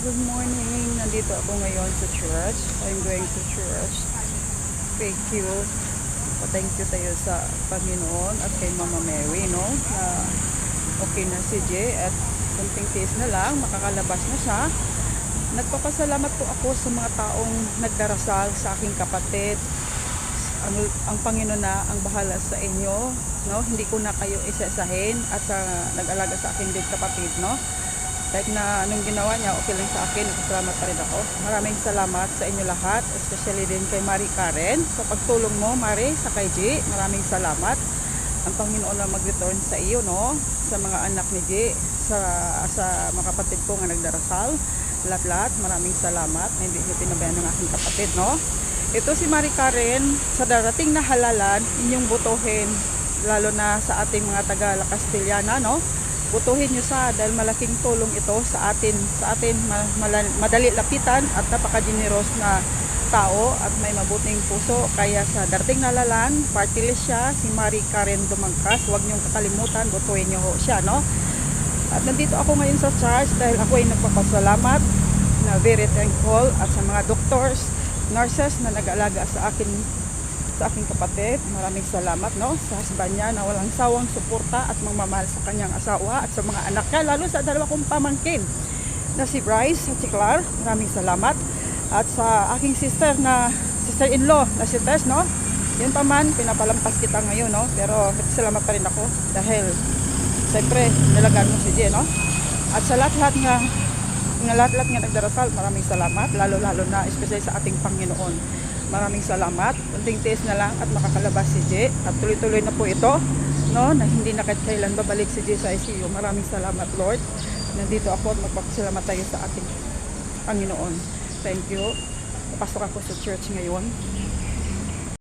Good morning. Nandito ako ngayon sa church. I'm going to church. Thank you. Thank you tayo sa Panginoon at kay Mama Mary, no? Na okay na si Jay at kunting tiis na lang, makakalabas na siya. Nagpapasalamat po ako sa mga taong nagdarasal sa aking kapatid. Ang Panginoon na ang bahala sa inyo, no? Hindi ko na kayo isasahin at sa nag-alaga sa akin din kapatid, no? Kahit na anong ginawa niya, okay lang sa akin, nagpasalamat pa rin ako. Maraming salamat sa inyo lahat, especially din kay Marie Karen sa pagtulong mo, Marie, sa kay G. Maraming salamat. Ang Panginoon na mag-return sa iyo, no? Sa mga anak ni G, sa mga kapatid ko nga nagdarasal. Lahat-lahat, maraming salamat na hindi niyo pinabayaan ng aking kapatid, no? Ito si Marie Karen, sa darating na halalan, inyong butuhin, lalo na sa ating mga taga-La Castellana, no? Butuhin nyo sa dahil malaking tulong ito sa atin madali lapitan at napaka-generous na tao at may mabuting puso. Kaya sa darating na lalan, party list siya, si Marie Karen Dumangkas. Huwag nyong kakalimutan, butuhin nyo siya, no? At nandito ako ngayon sa church dahil ako ay nagpapasalamat na very thankful at sa mga doctors, nurses na nag-alaga sa aking kapatid. Maraming salamat, no, sa husband niya na walang sawang suporta at magmamahal sa kanyang asawa at sa mga anak niya, lalo sa dalawa kong pamangkin na si Bryce at si Clark. Maraming salamat. At sa aking sister-in-law na si Tess, no, yun pa man, pinapalampas kita ngayon, no, pero salamat pa rin ako dahil siyempre nilagaan mo si Jen, no. At sa lahat-lahat nga nagdarasal, maraming salamat, lalo-lalo na especially sa ating Panginoon. Maraming salamat. Kunting tiis na lang at makakalabas si J. At tuloy-tuloy na po ito, no, na hindi na kahit kailan babalik si J sa ICU. Maraming salamat, Lord. Nandito ako at magpapasalamat tayo sa ating Panginoon. Thank you. Papasok ako sa church ngayon.